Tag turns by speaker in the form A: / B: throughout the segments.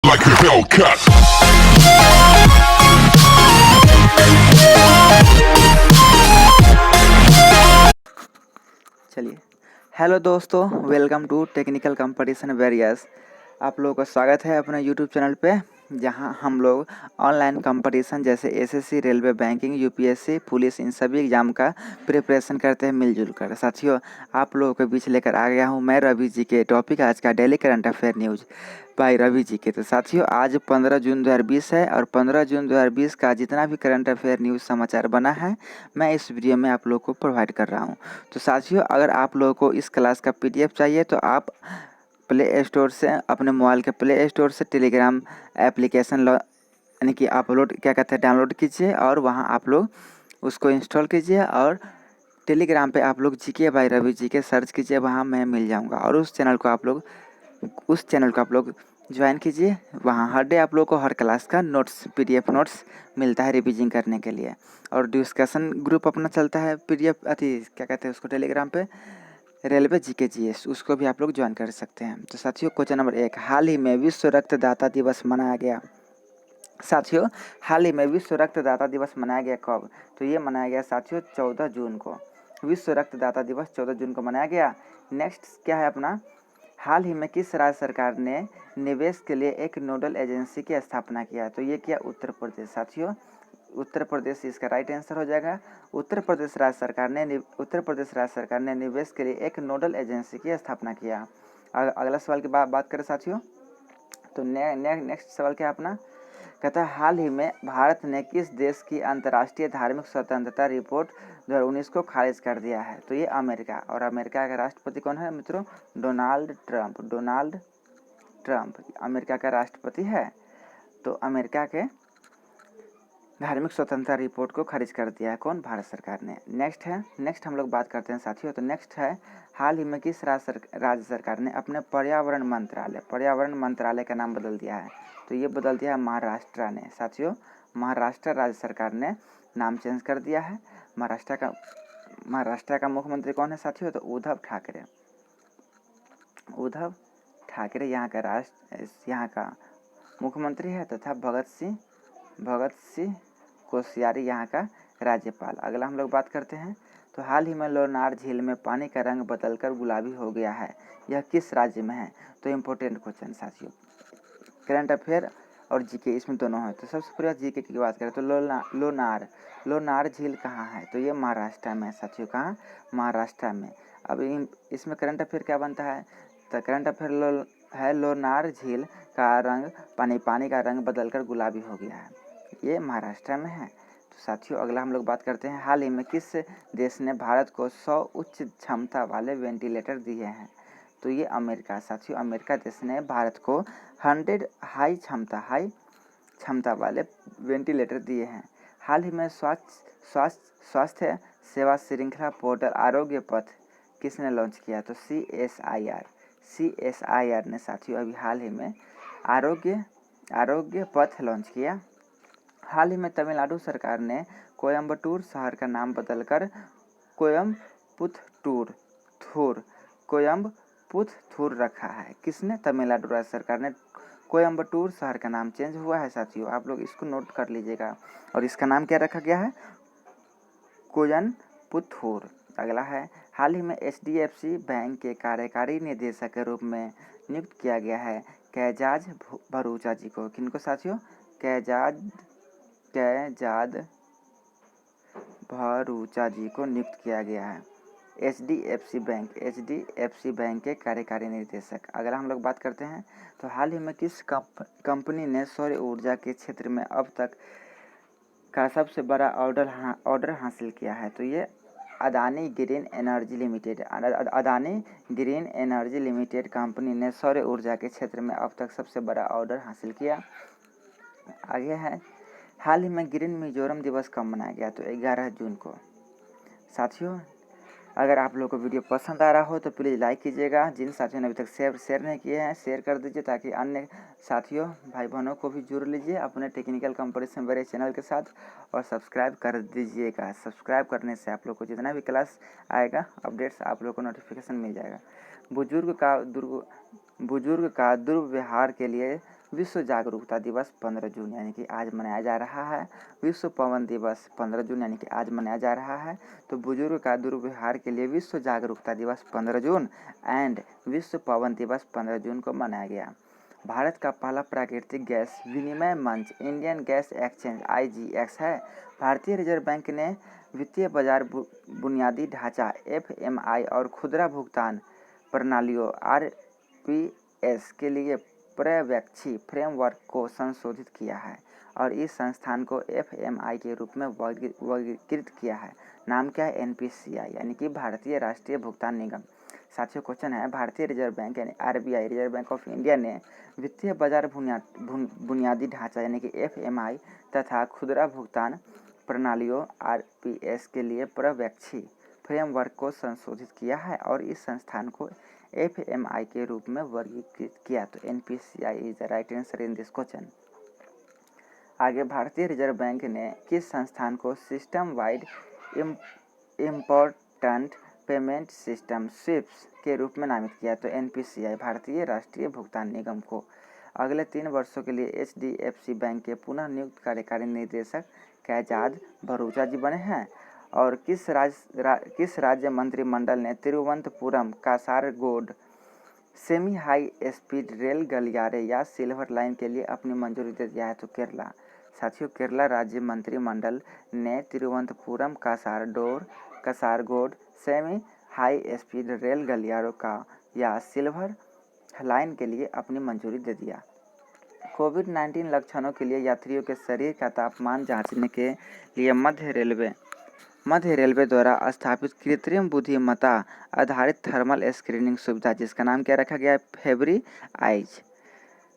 A: like a Hellcat.
B: चलिए, hello दोस्तों, welcome to technical competition various. आप लोगों का स्वागत है अपने यूट्यूब चैनल पे, जहां हम लोग ऑनलाइन कंपटीशन जैसे SSC, railway, banking, UPSC, police, इन सभी एग्जाम का प्रिपरेशन करते हैं मिलजुल कर। साथियों, आप लोगों के बीच लेकर आ गया हूं मैं रवि जी के टॉपिक आज का डेली करंट अफेयर न्यूज़ भाई रवि जी के। तो साथियों, आज 15 जून 2020 है और 15 जून 2020 का जितना भी करंट अफेयर न्यूज़ समाचार बना है मैं इस वीडियो में आप लोग को प्रोवाइड कर रहा हूं। तो साथियों, अगर आप लोगों को इस क्लास का पीडीएफ चाहिए तो आप प्ले स्टोर से, अपने मोबाइल के प्ले स्टोर से टेलीग्राम एप्लीकेशन यानी कि अपलोड क्या कहते हैं डाउनलोड कीजिए और वहां आप लोग उसको इंस्टॉल कीजिए और टेलीग्राम पे आप लोग जीके बाय रवि जी के सर्च कीजिए, वहाँ मैं मिल जाऊँगा। और उस चैनल को आप लोग ज्वाइन कीजिए। वहाँ हर डे आप लोग को हर क्लास का नोट्स, पीडीएफ नोट्स मिलता है रिवीजन करने के लिए। और डिस्कशन ग्रुप अपना चलता है पीडीएफ क्या कहते हैं उसको टेलीग्राम पे, रेलवे जीके जीएस, उसको भी आप लोग ज्वाइन कर सकते हैं। तो साथियों, क्वेश्चन नंबर 1, हाल ही में विश्व रक्तदाता दिवस मनाया गया। साथियों, हाल ही में विश्व रक्तदाता दिवस मनाया गया कब? तो ये मनाया गया साथियों 14 जून को। विश्व रक्तदाता दिवस 14 जून को मनाया गया। नेक्स्ट क्या है अपना, हाल ही में किस राज्य सरकार ने निवेश के लिए एक नोडल एजेंसी की स्थापना किया? तो ये किया उत्तर प्रदेश। साथियों, उत्तर प्रदेश इसका राइट आंसर हो जाएगा। उत्तर प्रदेश राज्य सरकार ने निवेश के लिए एक नोडल एजेंसी की स्थापना किया। अगला सवाल की बात करें साथियों, तो नेक्स्ट सवाल क्या है अपना, कहता है हाल ही में भारत ने किस देश की अंतर्राष्ट्रीय धार्मिक स्वतंत्रता रिपोर्ट 2019 को खारिज कर दिया है? तो ये अमेरिका। और अमेरिका का राष्ट्रपति कौन है मित्रों? डोनाल्ड ट्रंप अमेरिका का राष्ट्रपति है। तो अमेरिका के धार्मिक स्वतंत्रता रिपोर्ट को खारिज कर दिया है कौन? भारत सरकार ने। नेक्स्ट हम लोग बात करते हैं साथियों, तो नेक्स्ट है हाल ही में किस राज्य सरकार ने अपने पर्यावरण मंत्रालय का नाम बदल दिया है? तो ये बदल दिया है महाराष्ट्र ने। साथियों, महाराष्ट्र राज्य सरकार ने नाम चेंज कर दिया है। महाराष्ट्र का मुख्यमंत्री कौन है साथियों? तो उद्धव ठाकरे यहाँ का मुख्यमंत्री है तथा भगत सिंह कोश्यारी यहाँ का राज्यपाल। अगला हम लोग बात करते हैं, तो हाल ही में लोनार झील में पानी का रंग बदलकर गुलाबी हो गया है, यह किस राज्य में है? तो इम्पोर्टेंट क्वेश्चन साथियों, करंट अफेयर और जीके इसमें दोनों है। तो सबसे पहले जीके की बात करें तो लोनार झील कहाँ है? तो ये महाराष्ट्र में है साथियों। कहाँ? महाराष्ट्र में। अब इसमें करंट अफेयर क्या बनता है? तो करंट अफेयर है लोनार झील का रंग, पानी का रंग बदलकर गुलाबी हो गया है, ये महाराष्ट्र में है। तो साथियों, अगला हम लोग बात करते हैं, हाल ही में किस देश ने भारत को 100 उच्च क्षमता वाले वेंटिलेटर दिए हैं? तो ये अमेरिका। साथियों, अमेरिका देश ने भारत को 100 हाई क्षमता वाले वेंटिलेटर दिए हैं। हाल ही में स्वास्थ्य सेवा श्रृंखला पोर्टल आरोग्य पथ किसने लॉन्च किया? तो CSIR ने साथियों अभी हाल ही में आरोग्य पथ लॉन्च किया। हाल ही में तमिलनाडु सरकार ने कोयम्बटूर शहर का नाम बदलकर कोयम्बटूर रखा है। किसने? तमिलनाडु राज्य सरकार ने कोयम्बटूर शहर का नाम चेंज हुआ है साथियों, आप लोग इसको नोट कर लीजिएगा। और इसका नाम क्या रखा गया है? कोयम्बटूर। अगला है, हाल ही में HDFC बैंक के कार्यकारी निदेशक के रूप में नियुक्त किया गया है कैजाज भरूचा जी को। किनको साथियों? कैजाद भरूचा जी को नियुक्त किया गया है HDFC बैंक के कार्यकारी निदेशक। अगर हम लोग बात करते हैं, तो हाल ही में किस कंपनी ने सौर ऊर्जा के क्षेत्र में अब तक का सबसे बड़ा ऑर्डर हासिल किया है? तो ये Adani green energy limited company ने सौर ऊर्जा के क्षेत्र में अब तक सबसे बड़ा ऑर्डर हासिल किया। आगे है, हाल ही में ग्रीन मिजोरम दिवस कब मनाया गया? तो 11 जून को। साथियों, अगर आप लोगों को वीडियो पसंद आ रहा हो तो प्लीज़ लाइक कीजिएगा। जिन साथियों ने अभी तक शेयर नहीं किए हैं, शेयर कर दीजिए ताकि अन्य साथियों भाई बहनों को भी जुड़ लीजिए अपने टेक्निकल कंपटीशन मेरे चैनल के साथ, और सब्सक्राइब कर दीजिएगा। सब्सक्राइब करने से आप लोग को जितना भी क्लास आएगा अपडेट्स आप लोग को नोटिफिकेशन मिल जाएगा। बुजुर्ग का दुर्व्यवहार के लिए विश्व जागरूकता दिवस 15 जून यानी कि आज मनाया जा रहा है। विश्व पवन दिवस 15 जून यानी कि आज मनाया जा रहा है। तो बुजुर्ग का दुर्व्यवहार के लिए विश्व जागरूकता दिवस 15 जून एंड विश्व पवन दिवस 15 जून को मनाया गया। भारत का पहला प्राकृतिक गैस विनिमय मंच इंडियन गैस एक्सचेंज IGX है। भारतीय रिजर्व बैंक ने वित्तीय बाजार बुनियादी ढांचा FMI और खुदरा भुगतान प्रणालियों RPS के लिए पर्यवेक्षी फ्रेमवर्क को संशोधित किया है और इस संस्थान को FMI के रूप में वर्गीकृत किया है। नाम क्या है? NPCI यानी कि भारतीय राष्ट्रीय भुगतान निगम। साथियों क्वेश्चन है, भारतीय रिजर्व बैंक यानी RBI reserve bank of India ने वित्तीय बाजार बुनियादी ढांचा यानी कि FMI तथा खुदरा भुगतान प्रणालियों RPS के लिए पर्यवेक्षी फ्रेमवर्क को संशोधित किया है और इस संस्थान को FMI के रूप में वर्गीकृत किया। तो NPCI is the right answer in this question. आगे, भारतीय रिजर्व बैंक ने किस संस्थान को system wide important payment system SWIFT के रूप में नामित किया? तो NPCI भारतीय राष्ट्रीय भुगतान निगम को। अगले 3 वर्षों के लिए HDFC बैंक के पुनः नियुक्त कार्यकारी निदेशक कैजाद भरूचा जी बने हैं। और किस राज्य मंत्रिमंडल ने Thiruvananthapuram Kasaragod semi high speed rail गलियारे या सिल्वर लाइन के लिए अपनी मंजूरी दे दिया है? तो केरला। साथियों, केरला राज्य मंत्रिमंडल ने Thiruvananthapuram Kasaragod semi high speed rail गलियारों का या सिल्वर लाइन के लिए अपनी मंजूरी दे दिया। कोविड-19 लक्षणों के लिए यात्रियों के शरीर का तापमान जांचने के लिए मध्य रेलवे द्वारा स्थापित कृत्रिम बुद्धिमत्ता आधारित थर्मल स्क्रीनिंग सुविधा, जिसका नाम क्या रखा गया है? फेब्री आइज।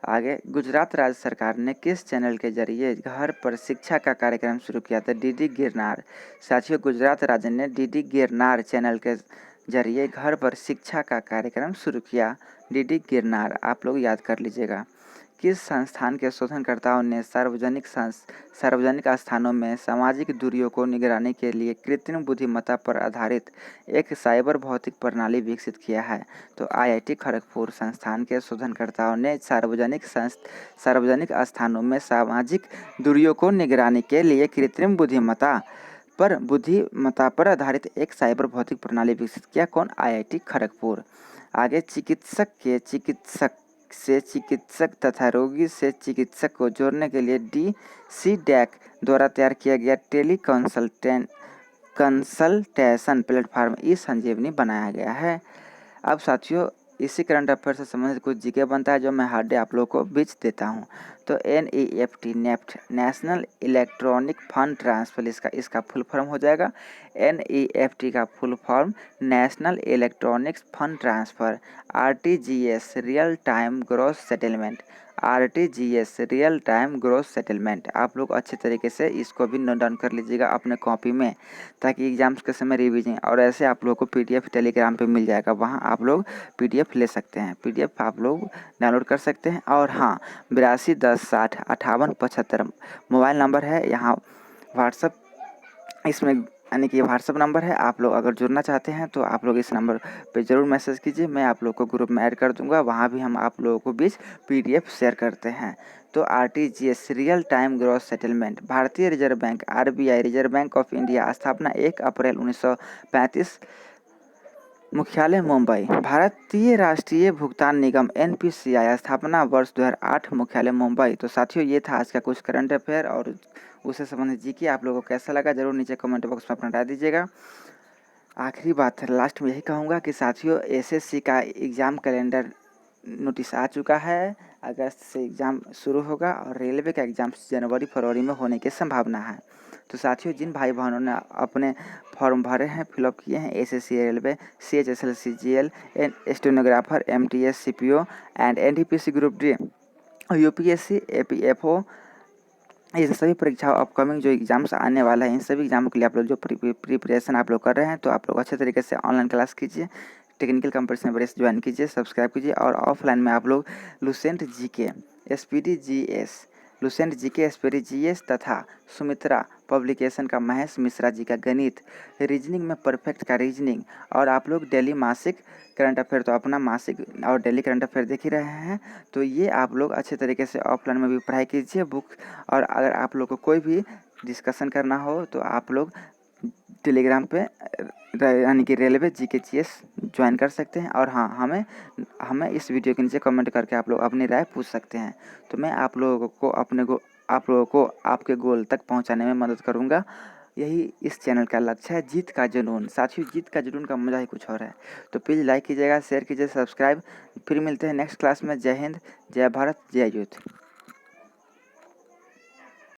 B: आगे, गुजरात राज्य सरकार ने किस चैनल के जरिए घर पर शिक्षा का कार्यक्रम शुरू किया था? DD गिरनार। साथियों, गुजरात राज्य ने DD गिरनार चैनल के जरिए घर पर शिक्षा का कार्यक्रम शुरू किया। DD गिरनार आप लोग याद कर लीजिएगा। किस संस्थान के शोधकर्ताओं ने सार्वजनिक स्थानों में सामाजिक दूरियों को निगरानी के लिए कृत्रिम बुद्धिमत्ता पर आधारित एक साइबर भौतिक प्रणाली विकसित किया है? तो IIT खड़गपुर संस्थान के शोधकर्ताओं ने सार्वजनिक स्थानों में सामाजिक दूरियों को निगरानी के लिए कृत्रिम बुद्धिमत्ता पर आधारित एक साइबर भौतिक प्रणाली विकसित किया। कौन? IIT खड़गपुर। आगे, चिकित्सक तथा रोगी से चिकित्सक को जोड़ने के लिए DCDAC द्वारा तैयार किया गया टेली कंसल्टेशन प्लेटफॉर्म ई-संजीवनी बनाया गया है। अब साथियों, इसी करंट अफेयर से संबंधित कुछ जीके बनता है जो मैं हर डे आप लोगों को बीच देता हूं। तो NEFT national electronic fund transfer इसका फुल फॉर्म हो जाएगा। NEFT का full form national electronic fund transfer. RTGS real time gross settlement. आप लोग अच्छे तरीके से इसको भी नोट डाउन कर लीजिएगा अपने कॉपी में, ताकि एग्जाम्स के समय रिवीजन। और ऐसे आप लोग को PDF टेलीग्राम पे मिल जाएगा, वहाँ आप लोग PDF ले सकते हैं, PDF आप लोग डाउनलोड कर सकते हैं। और हाँ, 82 10 60 58 75 मोबाइल नंबर है। यहाँ व्हाट्सअप इसमें यानी कि व्हाट्सअप नंबर है। आप लोग अगर जुड़ना चाहते हैं तो आप लोग इस नंबर पे ज़रूर मैसेज कीजिए, मैं आप लोग को ग्रुप में ऐड कर दूंगा। वहाँ भी हम आप लोगों को बीच PDF शेयर करते हैं। तो RTGS real time gross settlement. भारतीय reserve bank RBI reserve bank of India स्थापना 1 अप्रैल 1935, मुख्यालय मुंबई। भारतीय राष्ट्रीय भुगतान निगम NPCI स्थापना वर्ष 2008, मुख्यालय मुंबई। तो साथियों, ये था आज का कुछ करंट अफेयर और उससे संबंधित जीके। आप लोगों को कैसा लगा जरूर नीचे कमेंट बॉक्स में अपना राय दीजिएगा। आखिरी बात लास्ट में यही कहूँगा कि साथियों, SSC का एग्ज़ाम कैलेंडर नोटिस आ चुका है। अगस्त से एग्ज़ाम शुरू होगा और रेलवे का एग्ज़ाम जनवरी फरवरी में होने की संभावना है। तो साथियों, जिन भाई बहनों ने अपने फॉर्म भरे हैं, फिलअप किए हैं, SSC railway, CHSL CGL, stenographer, MTS CPO and NTPC group D, UPSC APFO, इन सभी परीक्षाओं अपकमिंग जो एग्जाम्स आने वाला है, इन सभी एग्जामों के लिए आप लोग जो प्रिपरेशन आप लोग कर रहे हैं, तो आप लोग अच्छे तरीके से ऑनलाइन क्लास कीजिए, टेक्निकल कंपटीशन बैच ज्वाइन कीजिए, सब्सक्राइब कीजिए। और ऑफलाइन में आप लोग Lucent GK, SPD GS, Lucent G K एस्पेरी जीएस तथा सुमित्रा पब्लिकेशन का महेश मिश्रा जी का गणित, रीजनिंग में परफेक्ट का रीजनिंग। और आप लोग डेली मासिक करंट अफेयर तो अपना मासिक और डेली करंट अफेयर देख ही रहे हैं, तो ये आप लोग अच्छे तरीके से ऑफलाइन में भी पढ़ाई कीजिए बुक। और अगर आप लोग को कोई भी डिस्कशन करना हो तो आप लोग टेलीग्राम पे यानी कि रेलवे जीके जीएस ज्वाइन कर सकते हैं। और हाँ, हमें इस वीडियो के नीचे कमेंट करके आप लोग अपनी राय पूछ सकते हैं, तो मैं आप लोगों को आप लोगों को आपके गोल तक पहुंचाने में मदद करूंगा। यही इस चैनल का लक्ष्य है, जीत का जुनून। साथियों, जीत का जुनून का मज़ा ही कुछ और है। तो प्लीज़ लाइक कीजिएगा, शेयर कीजिए, सब्सक्राइब। फिर मिलते हैं नेक्स्ट क्लास में। जय हिंद, जय भारत, जय यूथ।